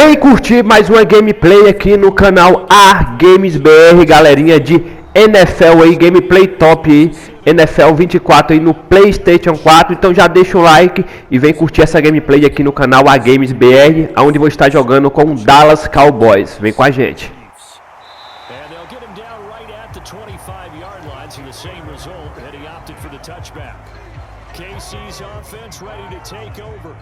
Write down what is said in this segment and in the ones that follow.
Vem curtir mais uma gameplay aqui no canal A Games BR, galerinha de NFL aí, gameplay top aí, NFL 24 aí no PlayStation 4. Então já deixa o like e vem curtir essa gameplay aqui no canal A Games BR, onde vou estar jogando com o Dallas Cowboys. Vem com a gente. KC's offense ready to take over.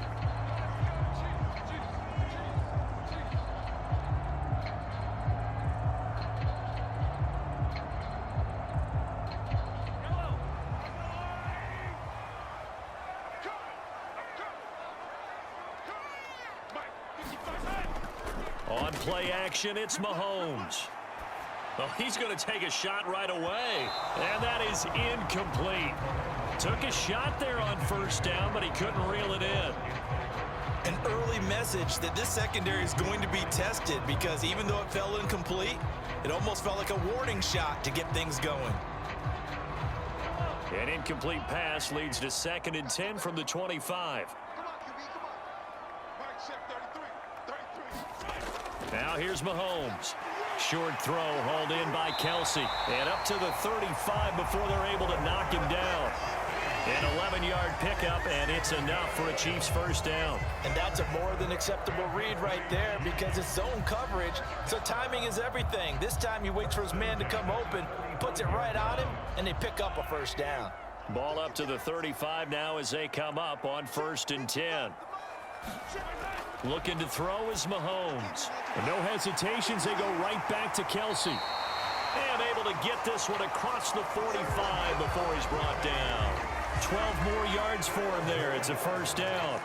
On play action, it's Mahomes. Oh, he's going to take a shot right away, and that is incomplete. Took a shot there on first down, but he couldn't reel it in. An early message that this secondary is going to be tested, because even though it fell incomplete, it almost felt like a warning shot to get things going. An incomplete pass leads to 2nd and 10 from the 25. Now here's Mahomes. Short throw hauled in by Kelsey. And up to the 35 before they're able to knock him down. An 11-yard pickup, and it's enough for a Chiefs first down. And that's a more than acceptable read right there, because it's zone coverage, so timing is everything. This time he waits for his man to come open, puts it right on him, and they pick up a first down. Ball up to the 35 now as they come up on 1st and 10. Looking to throw is Mahomes. And no hesitations, they go right back to Kelsey. And able to get this one across the 45 before he's brought down. 12 more yards for him there. It's a first down.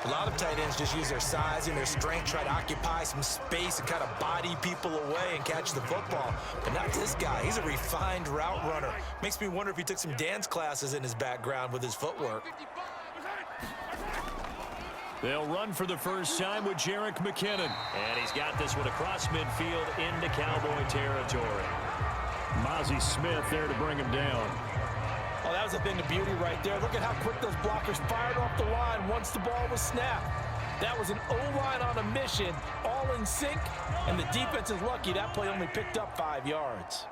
A lot of tight ends just use their size and their strength, try to occupy some space and kind of body people away and catch the football. But not this guy. He's a refined route runner. Makes me wonder if he took some dance classes in his background with his footwork. They'll run for the first time with Jerick McKinnon. And he's got this one across midfield into Cowboy territory. Mozzie Smith there to bring him down. Oh, that was a thing of beauty right there. Look at how quick those blockers fired off the line once the ball was snapped. That was an O-line on a mission, all in sync, and the defense is lucky that play only picked up 5 yards.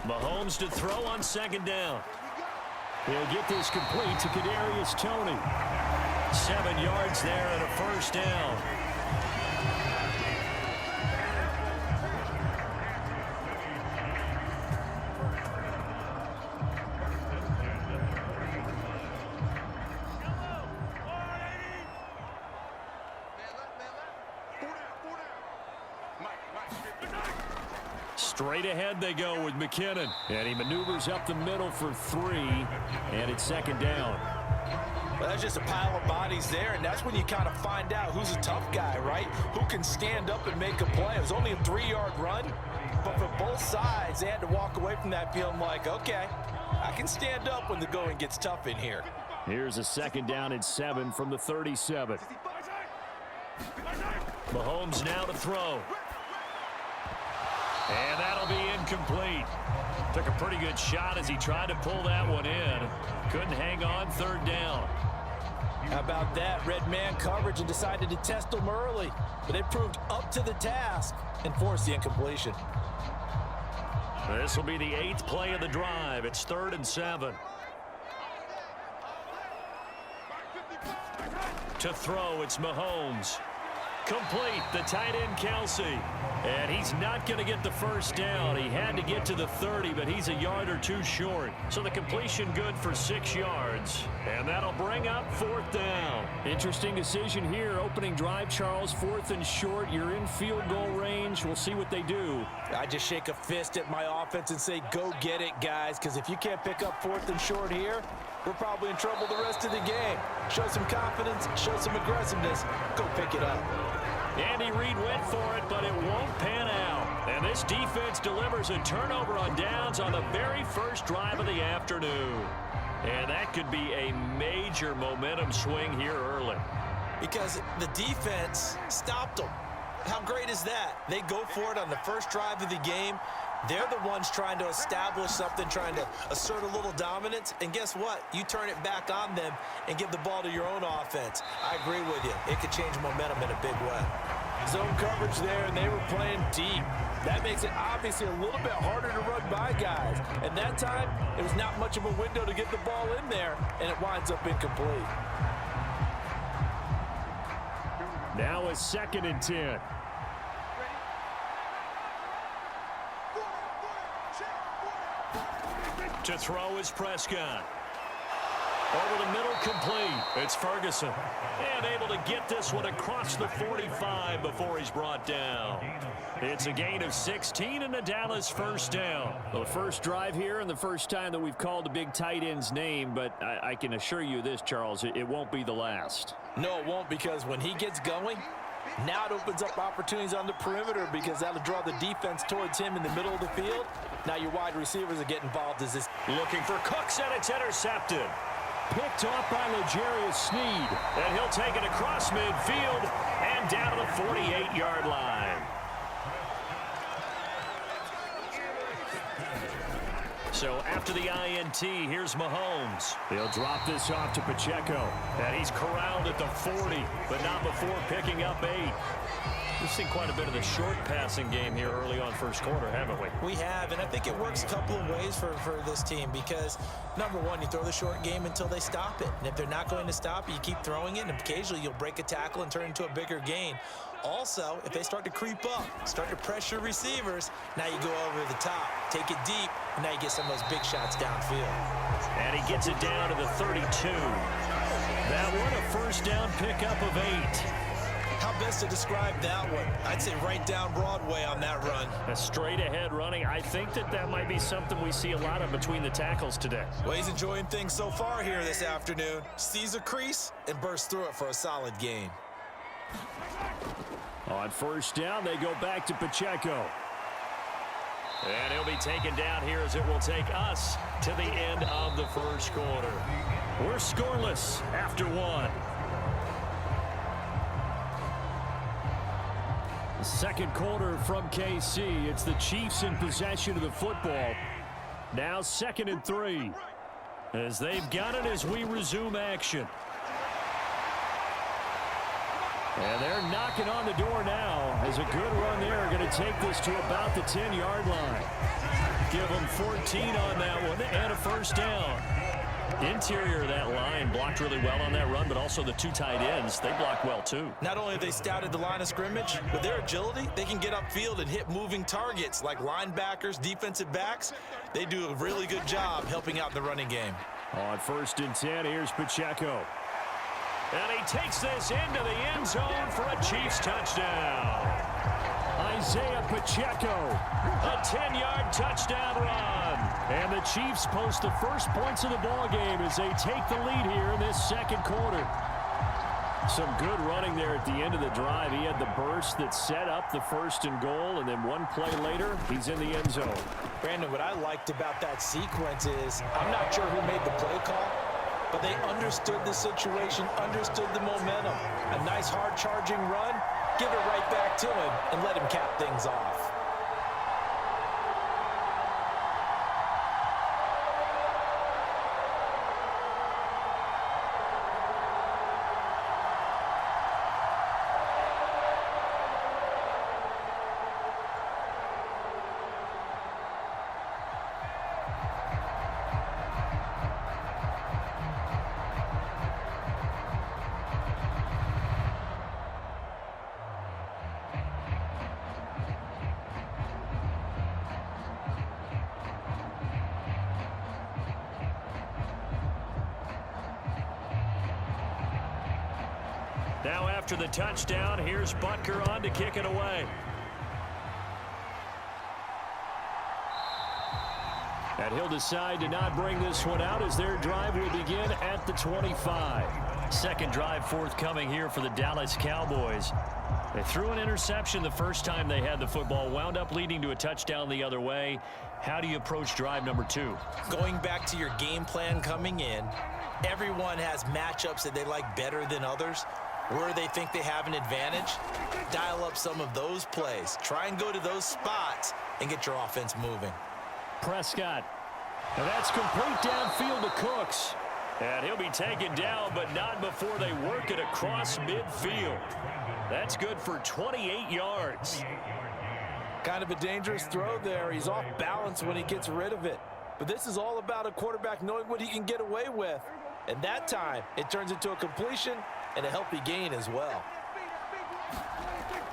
Mahomes to throw on 2nd down. He'll get this complete to Kadarius Toney. 7 yards there and a first down. Straight ahead they go with McKinnon. And he maneuvers up the middle for 3. And it's 2nd down. Well, that's just a pile of bodies there, and that's when you kind of find out who's a tough guy, right? Who can stand up and make a play. It was only a 3-yard run, but for both sides, they had to walk away from that feeling like, okay, I can stand up when the going gets tough in here. Here's a 2nd down and 7 from the 37. Mahomes now to throw. And that'll be incomplete. Took a pretty good shot as he tried to pull that one in. Couldn't hang on 3rd down. How about that? Red man coverage and decided to test them early. But they proved up to the task and forced the incompletion. This will be the 8th play of the drive. It's 3rd and 7. To throw, it's Mahomes. Complete, the tight end Kelsey. And he's not going to get the first down. He had to get to the 30, but he's a yard or 2 short. So the completion good for 6 yards. And that'll bring up 4th down. Interesting decision here. Opening drive, Charles, 4th and short. You're in field goal range. We'll see what they do. I just shake a fist at my offense and say, go get it, guys, because if you can't pick up 4th and short here, we're probably in trouble the rest of the game. Show some confidence, show some aggressiveness, go pick it up. Andy Reid went for it, but it won't pan out. And this defense delivers a turnover on downs on the very first drive of the afternoon. And that could be a major momentum swing here early. Because the defense stopped them. How great is that? They go for it on the first drive of the game. They're the ones trying to establish something, trying to assert a little dominance. And guess what? You turn it back on them and give the ball to your own offense. I agree with you. It could change momentum in a big way. Zone coverage there, and they were playing deep. That makes it obviously a little bit harder to run by guys. And that time, it was not much of a window to get the ball in there, and it winds up incomplete. Now a 2nd and 10. To throw is Prescott. Over the middle, complete. It's Ferguson. And able to get this one across the 45 before he's brought down. It's a gain of 16 and a Dallas first down. Well, the first drive here and the first time that we've called a big tight end's name, but I can assure you this, Charles, it won't be the last. No, it won't, because when he gets going, now it opens up opportunities on the perimeter, because that'll draw the defense towards him in the middle of the field. Now your wide receivers are getting involved as this. Looking for Cooks, and it's intercepted. Picked off by L'Jarius Sneed. And he'll take it across midfield and down to the 48-yard line. So after the INT, here's Mahomes. He'll drop this off to Pacheco. And he's corralled at the 40, but not before picking up 8. We've seen quite a bit of the short passing game here early on first quarter, haven't we? We have, and I think it works a couple of ways for this team, because, number one, you throw the short game until they stop it. And if they're not going to stop it, you keep throwing it, and occasionally you'll break a tackle and turn it into a bigger gain. Also, if they start to creep up, start to pressure receivers, now you go over the top, take it deep, and now you get some of those big shots downfield. And he gets it down to the 32. That one a first down pickup of 8. How best to describe that one? I'd say right down Broadway on that run. A straight ahead running. I think that might be something we see a lot of between the tackles today. Well, he's enjoying things so far here this afternoon. Sees a crease and bursts through it for a solid gain. On first down, they go back to Pacheco. And he'll be taken down here, as it will take us to the end of the first quarter. We're scoreless after 1. Second quarter from KC. It's the Chiefs in possession of the football. Now 2nd and 3. As they've got it as we resume action. And they're knocking on the door now, as a good run there are going to take this to about the 10-yard line. Give them 14 on that one and a first down. Interior of that line blocked really well on that run, but also the 2 tight ends, they blocked well too. Not only have they scouted the line of scrimmage, with their agility, they can get upfield and hit moving targets like linebackers, defensive backs. They do a really good job helping out the running game. On 1st and 10, here's Pacheco. And he takes this into the end zone for a Chiefs touchdown. Isaiah Pacheco. A 10-yard touchdown run. And the Chiefs post the first points of the ball game as they take the lead here in this second quarter. Some good running there at the end of the drive. He had the burst that set up the 1st and goal, and then one play later, he's in the end zone. Brandon, what I liked about that sequence is, I'm not sure who made the play call, but they understood the situation, understood the momentum. A nice hard-charging run, give it right back to him, and let him cap things off. Now after the touchdown, here's Butker on to kick it away. And he'll decide to not bring this one out as their drive will begin at the 25. Second drive forthcoming here for the Dallas Cowboys. They threw an interception the first time they had the football, wound up leading to a touchdown the other way. How do you approach drive number 2? Going back to your game plan coming in, everyone has matchups that they like better than others. where they think they have an advantage, dial up some of those plays. Try and go to those spots and get your offense moving. Prescott. And that's complete downfield to Cooks. And he'll be taken down, but not before they work it across midfield. That's good for 28 yards. Kind of a dangerous throw there. He's off balance when he gets rid of it. But this is all about a quarterback knowing what he can get away with. And that time, it turns into a completion and a healthy gain as well.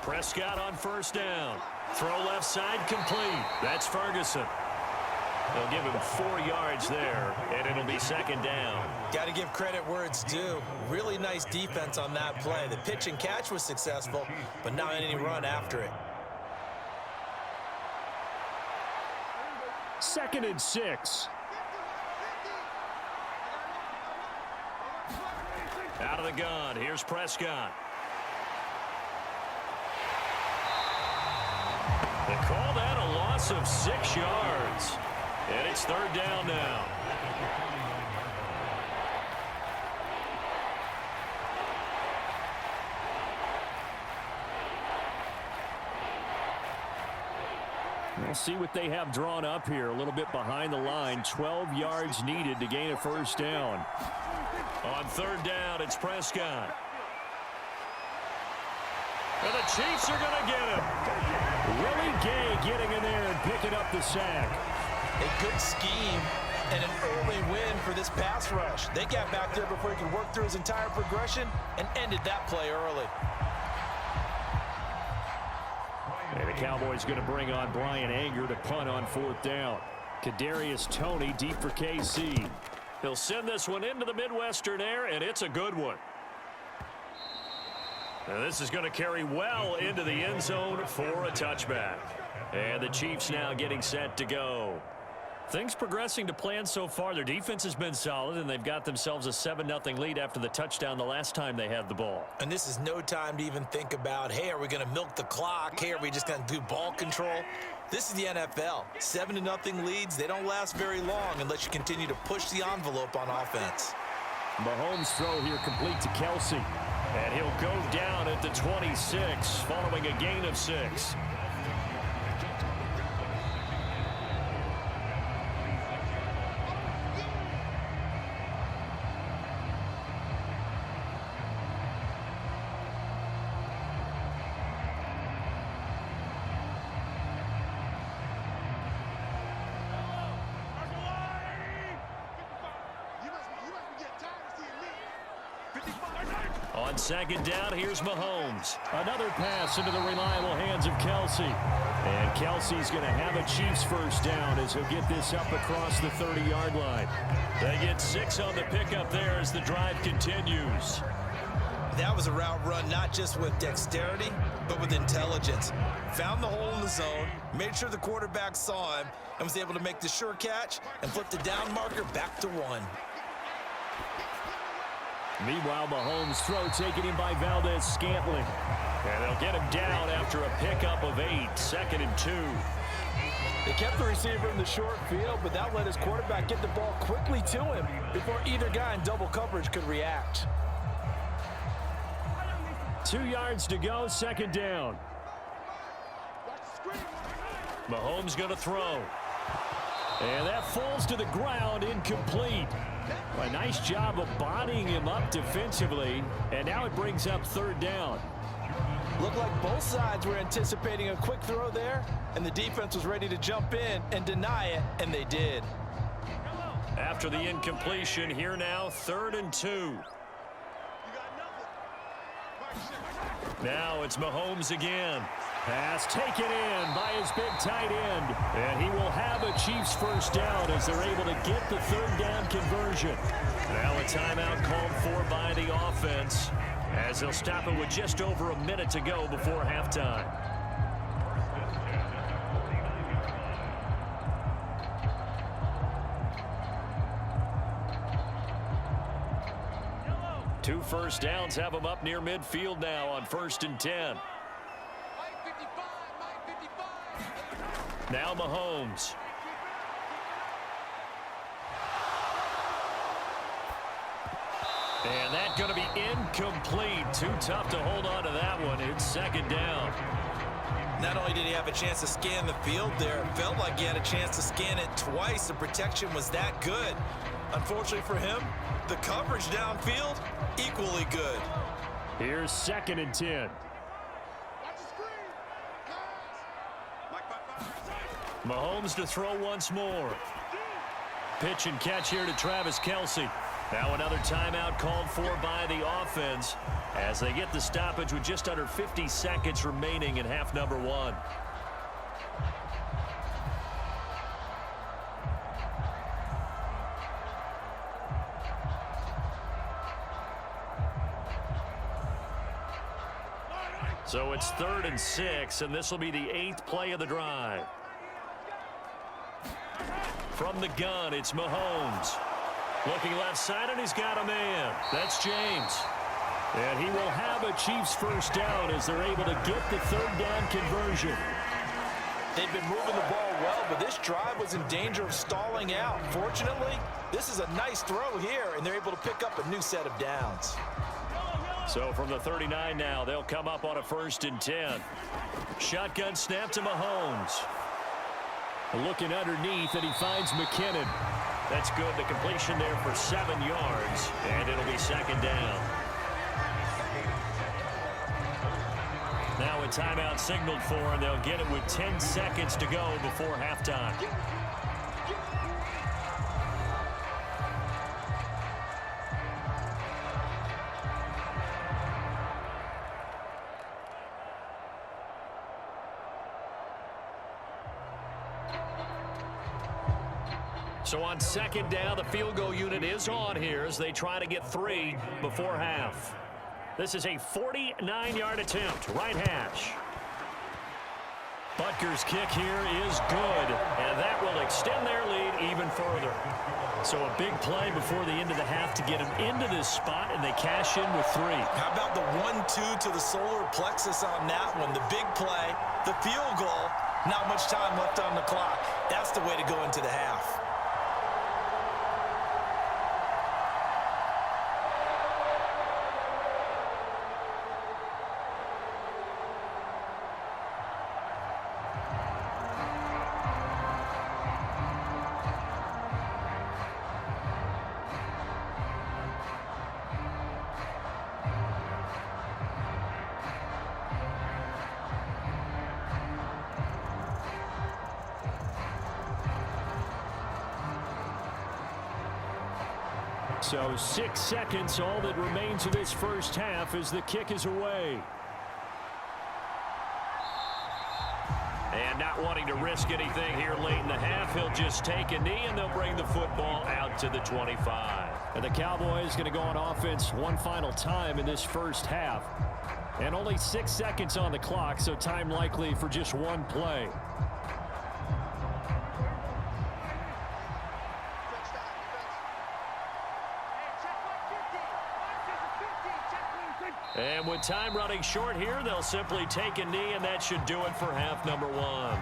Prescott on first down. Throw left side complete. That's Ferguson. They'll give him 4 yards there, and it'll be second down. Got to give credit where it's due. Really nice defense on that play. The pitch and catch was successful, but not any run after it. 2nd and 6. Out of the gun, here's Prescott. They call that a loss of 6 yards. And it's 3rd down now. We'll see what they have drawn up here. A little bit behind the line. 12 yards needed to gain a first down. On 3rd down, it's Prescott. And the Chiefs are going to get him. Willie Gay getting in there and picking up the sack. A good scheme and an early win for this pass rush. They got back there before he could work through his entire progression and ended that play early. And the Cowboys going to bring on Brian Anger to punt on 4th down. Kadarius Toney deep for KC. He'll send this one into the Midwestern air, and it's a good one. Now this is going to carry well into the end zone for a touchback. And the Chiefs now getting set to go. Things progressing to plan so far. Their defense has been solid, and they've got themselves a 7-0 lead after the touchdown the last time they had the ball. And this is no time to even think about, hey, are we going to milk the clock? Hey, are we just going to do ball control? This is the NFL. 7-0 leads, they don't last very long unless you continue to push the envelope on offense. Mahomes' throw here complete to Kelsey. And he'll go down at the 26 following a gain of 6. On 2nd down, here's Mahomes. Another pass into the reliable hands of Kelsey. And Kelsey's going to have a Chiefs first down as he'll get this up across the 30-yard line. They get 6 on the pickup there as the drive continues. That was a route run not just with dexterity, but with intelligence. Found the hole in the zone, made sure the quarterback saw him, and was able to make the sure catch and flip the down marker back to 1. Meanwhile, Mahomes' throw taken in by Valdez-Scantling. And they'll get him down after a pickup of 8, 2nd and 2. They kept the receiver in the short field, but that let his quarterback get the ball quickly to him before either guy in double coverage could react. 2 yards to go, 2nd down. Mahomes going to throw. And that falls to the ground, incomplete. A nice job of bodying him up defensively, and now it brings up 3rd down. Looked like both sides were anticipating a quick throw there, and the defense was ready to jump in and deny it, and they did. After the incompletion, here now, 3rd and 2. Now it's Mahomes again. Pass taken in by his big tight end. And he will have a Chiefs first down as they're able to get the 3rd down conversion. Now a timeout called for by the offense as they'll stop it with just over a minute to go before halftime. Two first downs have them up near midfield now on 1st and 10. Now Mahomes. And that's going to be incomplete. Too tough to hold on to that one. It's second down. Not only did he have a chance to scan the field there, it felt like he had a chance to scan it twice. The protection was that good. Unfortunately for him, the coverage downfield, equally good. Here's 2nd and 10. Mahomes to throw once more. Pitch and catch here to Travis Kelce. Now another timeout called for by the offense as they get the stoppage with just under 50 seconds remaining in half number 1. So it's 3rd and 6, and this will be the 8th play of the drive. From the gun, it's Mahomes. Looking left side, and he's got a man. That's James. And he will have a Chiefs first down as they're able to get the 3rd down conversion. They've been moving the ball well, but this drive was in danger of stalling out. Fortunately, this is a nice throw here, and they're able to pick up a new set of downs. So from the 39 now, they'll come up on a 1st and 10. Shotgun snap to Mahomes. Looking underneath, and he finds McKinnon. That's good. The completion there for 7 yards, and it'll be 2nd down. Now a timeout signaled for, and they'll get it with 10 seconds to go before halftime. So on 2nd down, the field goal unit is on here as they try to get 3 before half. This is a 49-yard attempt, right hash. Butker's kick here is good, and that will extend their lead even further. So a big play before the end of the half to get them into this spot, and they cash in with 3. How about the 1-2 to the solar plexus on that one? The big play, the field goal, not much time left on the clock. That's the way to go into the half. So 6 seconds, all that remains of this first half as the kick is away. And not wanting to risk anything here late in the half, he'll just take a knee, and they'll bring the football out to the 25. And the Cowboys going to go on offense one final time in this first half. And only 6 seconds on the clock, so time likely for just one play. And with time running short here, they'll simply take a knee, and that should do it for half number 1.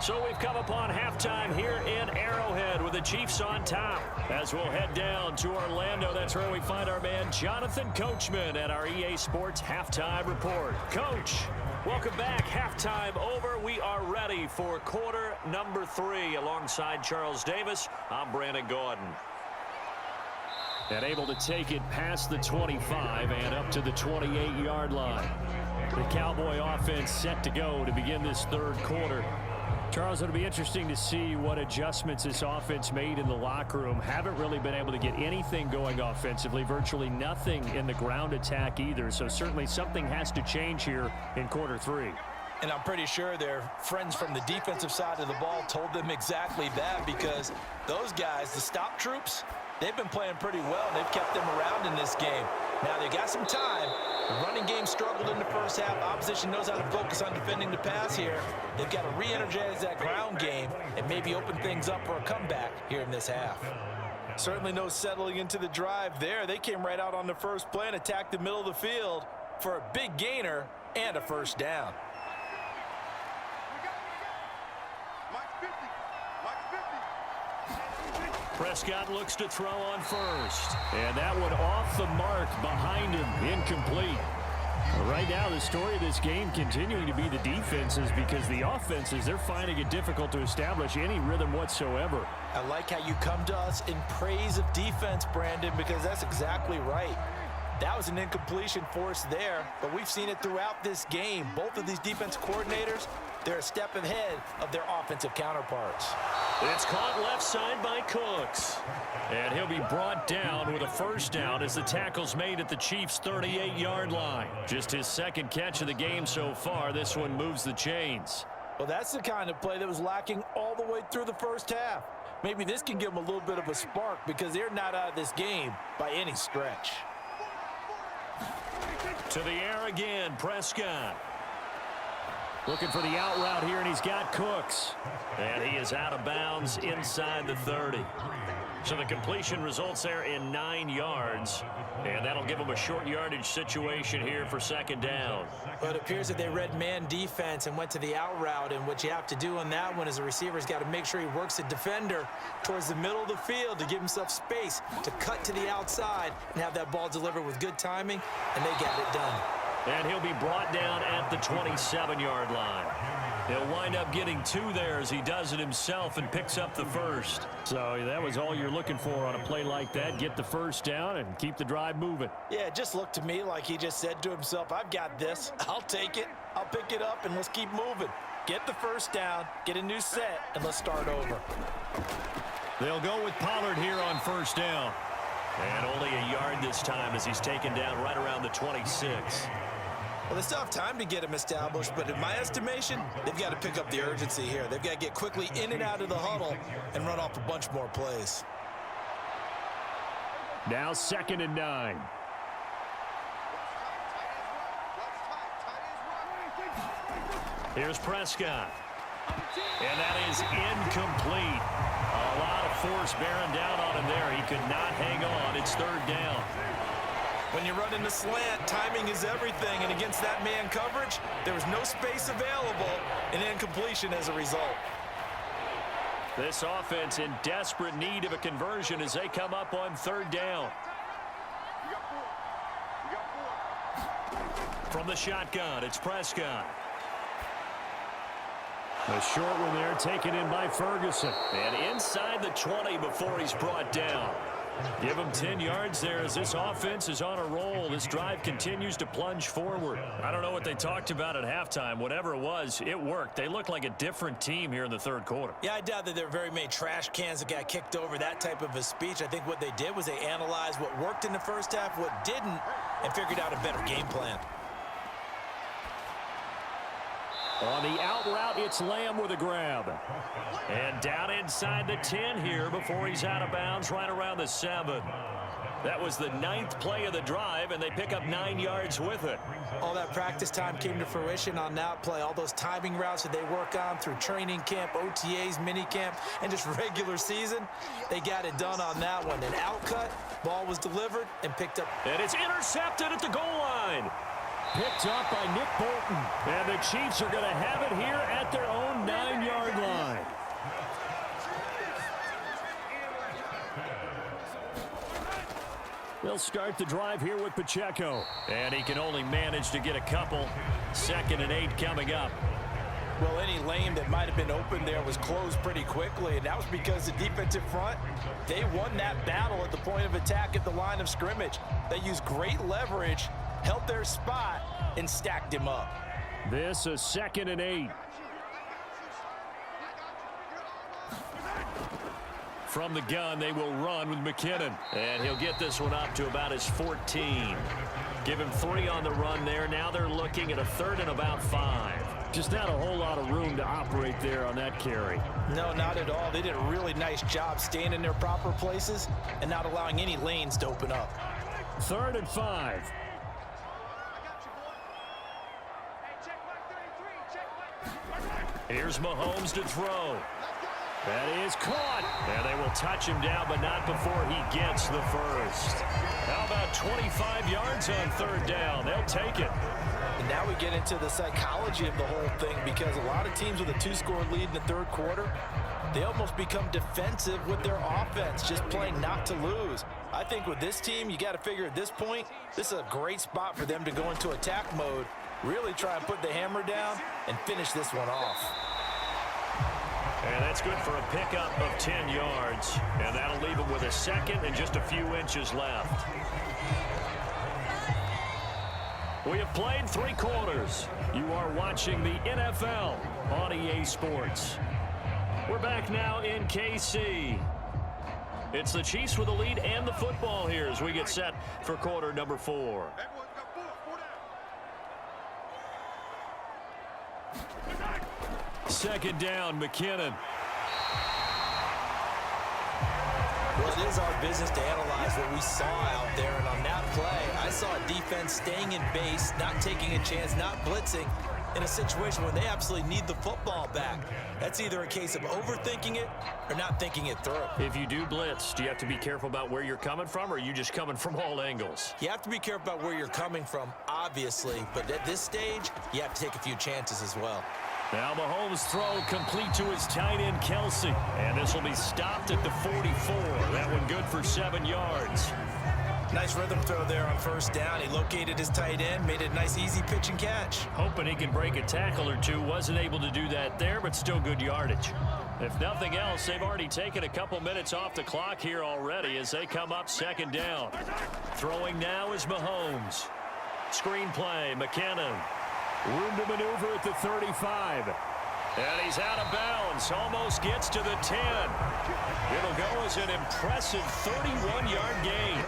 So we've come upon halftime here in Arrowhead with the Chiefs on top. As we'll head down to Orlando, that's where we find our man Jonathan Coachman at our EA Sports Halftime Report. Coach, welcome back. Halftime over. We are ready for quarter number 3. Alongside Charles Davis, I'm Brandon Gordon. And able to take it past the 25 and up to the 28-yard line. The Cowboy offense set to go to begin this 3rd quarter. Charles, it'll be interesting to see what adjustments this offense made in the locker room. Haven't really been able to get anything going offensively, virtually nothing in the ground attack either. So certainly something has to change here in quarter 3. And I'm pretty sure their friends from the defensive side of the ball told them exactly that, because those guys, the stop troops, they've been playing pretty well. They've kept them around in this game. Now, they got some time. The running game struggled in the first half. Opposition knows how to focus on defending the pass here. They've got to re-energize that ground game and maybe open things up for a comeback here in this half. Certainly no settling into the drive there. They came right out on the first play and attacked the middle of the field for a big gainer and a first down. Prescott looks to throw on first. And that one off the mark behind him, incomplete. Right now, the story of this game continuing to be the defenses, because the offenses, they're finding it difficult to establish any rhythm whatsoever. I like how you come to us in praise of defense, Brandon, because that's exactly right. That was an incompletion force there, but we've seen it throughout this game. Both of these defense coordinators, they're a step ahead of their offensive counterparts. It's caught left side by Cooks. And he'll be brought down with a first down as the tackle's made at the Chiefs' 38-yard line. Just his second catch of the game so far. This one moves the chains. Well, that's the kind of play that was lacking all the way through the first half. Maybe this can give them a little bit of a spark, because they're not out of this game by any stretch. To the air again, Prescott. Looking for the out route here, and he's got Cooks. And he is out of bounds inside the 30. So the completion results there in 9 yards. And that'll give him a short yardage situation here for second down. Well, it appears that they read man defense and went to the out route. And what you have to do on that one is the receiver's got to make sure he works the defender towards the middle of the field to give himself space to cut to the outside and have that ball delivered with good timing. And they got it done. And he'll be brought down at the 27-yard line. He'll wind up getting 2 there as he does it himself and picks up the first. So that was all you're looking for on a play like that. Get the first down and keep the drive moving. Yeah, it just looked to me like he just said to himself, I've got this. I'll take it. I'll pick it up, and let's keep moving. Get the first down, get a new set, and let's start over. They'll go with Pollard here on first down. And only a yard this time as he's taken down right around the 26. Well, they still have time to get him established, but in my estimation, they've got to pick up the urgency here. They've got to get quickly in and out of the huddle and run off a bunch more plays. Now 2nd and 9. Here's Prescott. And that is incomplete. A lot of force bearing down on him there. He could not hang on. It's 3rd down. When you run in the slant, timing is everything, and against that man coverage, there was no space available, and incompletion as a result. This offense in desperate need of a conversion as they come up on 3rd down. From the shotgun, it's Prescott. A short one there, taken in by Ferguson. And inside the 20 before he's brought down. Give him 10 yards there as this offense is on a roll. This drive continues to plunge forward. I don't know what they talked about at halftime. Whatever it was, it worked. They look like a different team here in the 3rd quarter. Yeah, I doubt that there are very many trash cans that got kicked over, that type of a speech. I think what they did was they analyzed what worked in the first half, what didn't, and figured out a better game plan. On the out route, it's Lamb with a grab. And down inside the 10 here before he's out of bounds right around the 7. That was the 9th play of the drive, and they pick up 9 yards with it. All that practice time came to fruition on that play. All those timing routes that they work on through training camp, OTAs, minicamp, and just regular season, they got it done on that one. An outcut, ball was delivered, and picked up. And it's intercepted at the goal line. Picked up by Nick Bolton. And the Chiefs are going to have it here at their own 9-yard line. They'll start the drive here with Pacheco. And he can only manage to get a couple. 2nd and 8 coming up. Well, any lane that might have been open there was closed pretty quickly, and that was because the defensive front, they won that battle at the point of attack at the line of scrimmage. They used great leverage, held their spot, and stacked him up. This is 2nd and 8. From the gun, they will run with McKinnon. And he'll get this one up to about his 14. Give him 3 on the run there. Now they're looking at a 3rd and about 5. Just not a whole lot of room to operate there on that carry. No, not at all. They did a really nice job staying in their proper places and not allowing any lanes to open up. 3rd and 5. Here's Mahomes to throw. That is caught. And they will touch him down, but not before he gets the first. How about 25 yards on third down? They'll take it. And now we get into the psychology of the whole thing, because a lot of teams with a 2-score lead in the third quarter, they almost become defensive with their offense, just playing not to lose. I think with this team, you got to figure at this point, this is a great spot for them to go into attack mode, really try and put the hammer down and finish this one off. And that's good for a pickup of 10 yards. And that'll leave him with a second and just a few inches left. We have played 3 quarters. You are watching the NFL on EA Sports. We're back now in KC. It's the Chiefs with the lead and the football here as we get set for quarter number 4. Second down, McKinnon. Well, it is our business to analyze what we saw out there, and on that play, I saw a defense staying in base, not taking a chance, not blitzing, in a situation where they absolutely need the football back. That's either a case of overthinking it or not thinking it through. If you do blitz, do you have to be careful about where you're coming from, or are you just coming from all angles? You have to be careful about where you're coming from, obviously, but at this stage, you have to take a few chances as well. Now Mahomes' throw complete to his tight end, Kelsey. And this will be stopped at the 44. That one good for 7 yards. Nice rhythm throw there on first down. He located his tight end, made it a nice, easy pitch and catch. Hoping he can break a tackle or two. Wasn't able to do that there, but still good yardage. If nothing else, they've already taken a couple minutes off the clock here already as they come up second down. Throwing now is Mahomes. Screen play, McKinnon. Room to maneuver at the 35. And he's out of bounds. Almost gets to the 10. It'll go as an impressive 31-yard gain.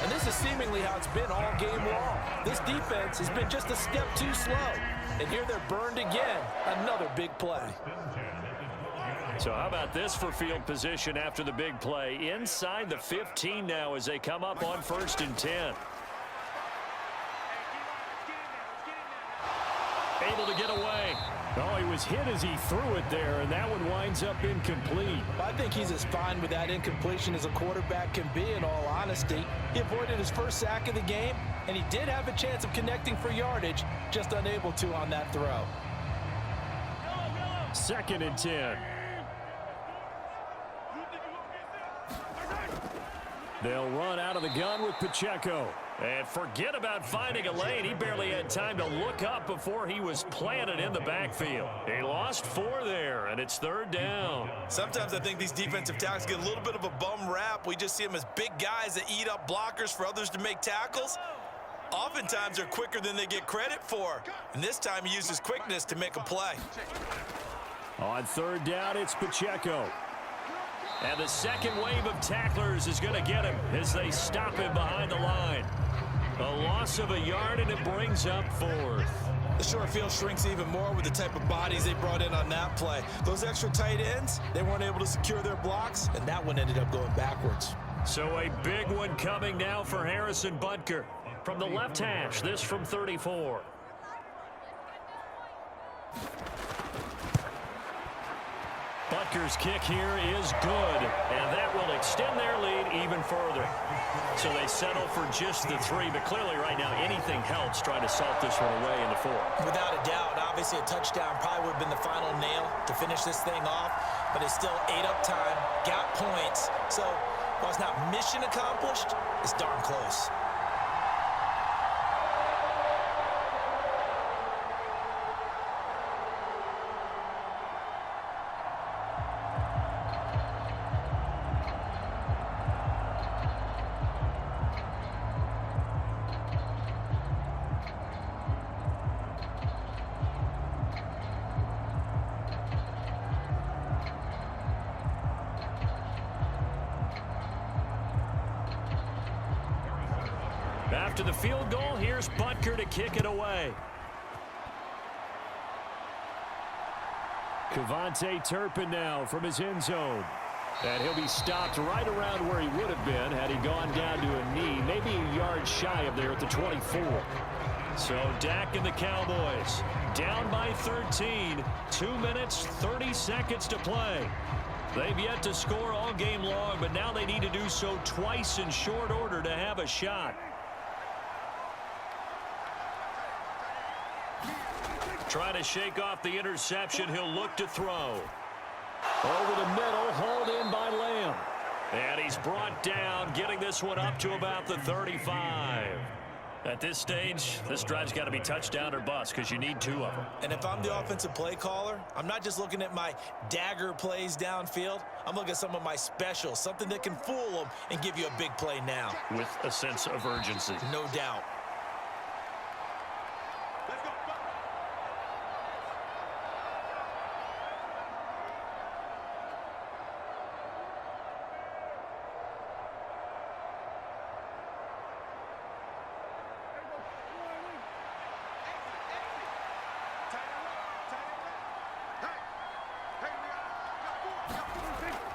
And this is seemingly how it's been all game long. This defense has been just a step too slow. And here they're burned again. Another big play. So how about this for field position after the big play? Inside the 15 now as they come up on 1st and 10. Able to get away. Oh, he was hit as he threw it there, and that one winds up incomplete. I think he's as fine with that incompletion as a quarterback can be, in all honesty. He avoided his first sack of the game, and he did have a chance of connecting for yardage, just unable to on that throw. 2nd and 10. They'll run out of the gun with Pacheco. And forget about finding a lane. He barely had time to look up before he was planted in the backfield. He lost 4 there, and it's 3rd down. Sometimes I think these defensive tackles get a little bit of a bum rap. We just see them as big guys that eat up blockers for others to make tackles. Oftentimes they're quicker than they get credit for. And this time he used his quickness to make a play. On 3rd down, it's Pacheco. And the second wave of tacklers is going to get him as they stop him behind the line. A loss of a yard, and it brings up 4th. The short field shrinks even more with the type of bodies they brought in on that play. Those extra tight ends, they weren't able to secure their blocks, and that one ended up going backwards. So a big one coming now for Harrison Butker. From the left hash, this from 34. Butker's kick here is good, and that will extend their lead even further. So they settle for just the 3, but clearly right now anything helps trying to salt this one away in the 4th. Without a doubt, obviously a touchdown probably would have been the final nail to finish this thing off, but it's still ate up time, got points. So while it's not mission accomplished, it's darn close. After the field goal, here's Butker to kick it away. Kevontae Turpin now from his end zone. And he'll be stopped right around where he would have been had he gone down to a knee, maybe a yard shy of there at the 24. So Dak and the Cowboys down by 13, 2 minutes, 30 seconds to play. They've yet to score all game long, but now they need to do so twice in short order to have a shot. Trying to shake off the interception. He'll look to throw. Over the middle, hauled in by Lamb. And he's brought down, getting this one up to about the 35. At this stage, this drive's got to be touchdown or bust because you need 2 of them. And if I'm the offensive play caller, I'm not just looking at my dagger plays downfield. I'm looking at some of my specials, something that can fool them and give you a big play now. With a sense of urgency. No doubt.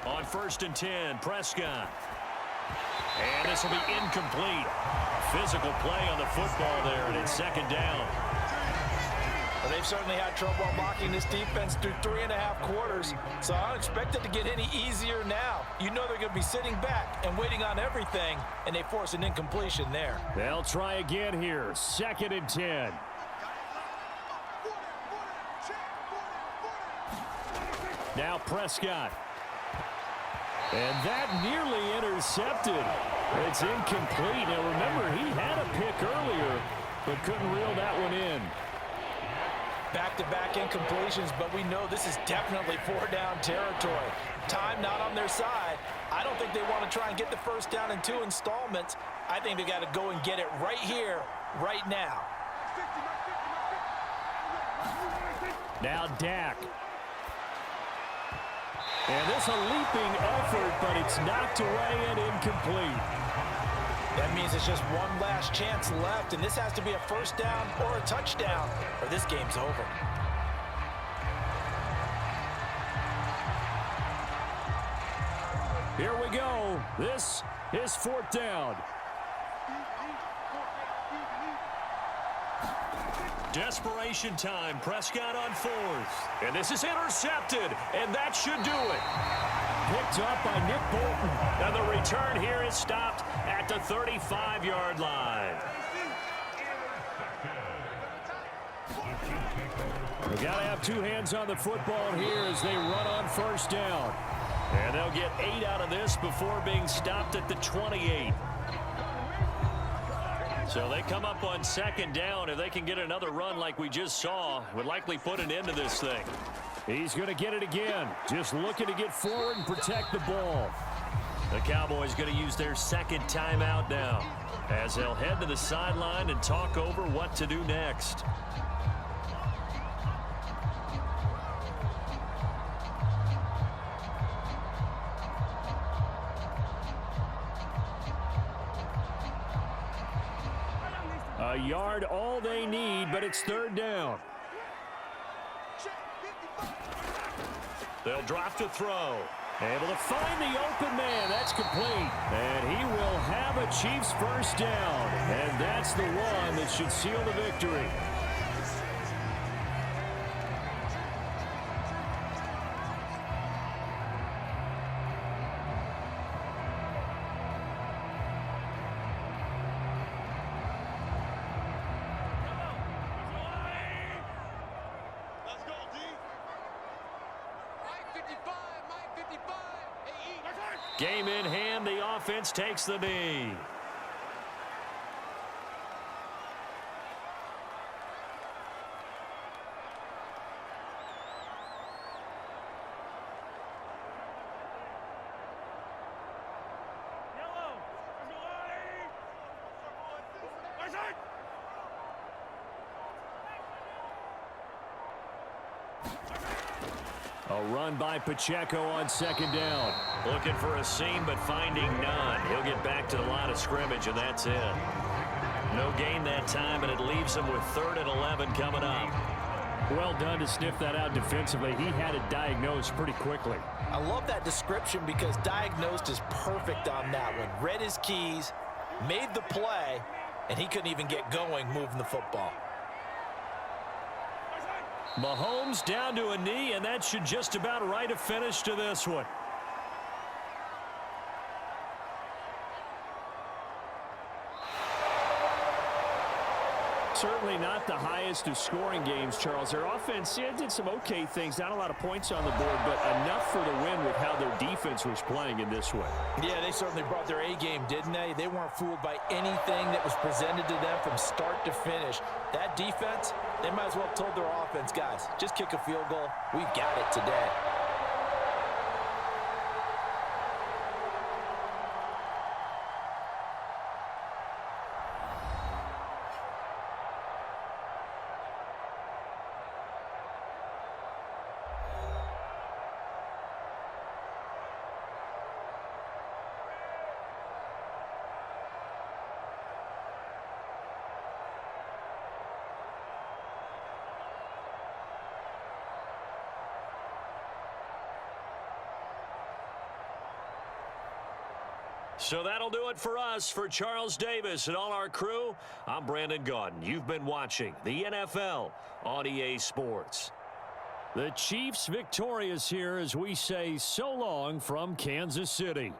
On 1st and 10, Prescott. And this will be incomplete. Physical play on the football there, and it's 2nd down. Well, they've certainly had trouble unlocking this defense through 3.5 quarters, so I don't expect it to get any easier now. You know they're going to be sitting back and waiting on everything, and they force an incompletion there. They'll try again here. 2nd and 10. Now Prescott. And that nearly intercepted. It's incomplete. Now remember, he had a pick earlier, but couldn't reel that one in. Back-to-back incompletions, but we know this is definitely 4-down territory. Time not on their side. I don't think they want to try and get the 1st down in 2 installments. I think they got to go and get it right here, right now. Now Dak. And this a leaping effort, but it's knocked away and incomplete. That means it's just one last chance left, and this has to be a 1st down or a touchdown, or this game's over. Here we go. This is 4th down. Desperation time. Prescott on 4th. And this is intercepted, and that should do it. Picked up by Nick Bolton. And the return here is stopped at the 35-yard line. They got to have 2 hands on the football here as they run on 1st down. And they'll get 8 out of this before being stopped at the 28. So they come up on 2nd down. If they can get another run like we just saw, would likely put an end to this thing. He's going to get it again. Just looking to get forward and protect the ball. The Cowboys going to use their 2nd timeout now as they'll head to the sideline and talk over what to do next. A yard all they need, but it's 3rd down. They'll drop to throw. Able to find the open man. That's complete. And he will have a Chiefs 1st down. And that's the one that should seal the victory. Game in hand, the offense takes the knee. A run by Pacheco on 2nd down. Looking for a seam, but finding none. He'll get back to the line of scrimmage, and that's it. No gain that time, and it leaves him with 3rd and 11 coming up. Well done to sniff that out defensively. He had it diagnosed pretty quickly. I love that description because diagnosed is perfect on that one. Read his keys, made the play, and he couldn't even get going moving the football. Mahomes down to a knee, and that should just about write a finish to this one. certainly not the highest of scoring games, Charles. Their offense did some okay things, not a lot of points on the board, but enough for the win with how their defense was playing in this one. Yeah, they certainly brought their A game, didn't they? They weren't fooled by anything that was presented to them from start to finish. That defense, they might as well have told their offense, guys, just kick a field goal. We've got it today. So that'll do it for us. For Charles Davis and all our crew, I'm Brandon Gaudin. You've been watching the NFL on EA Sports. The Chiefs victorious here as we say so long from Kansas City.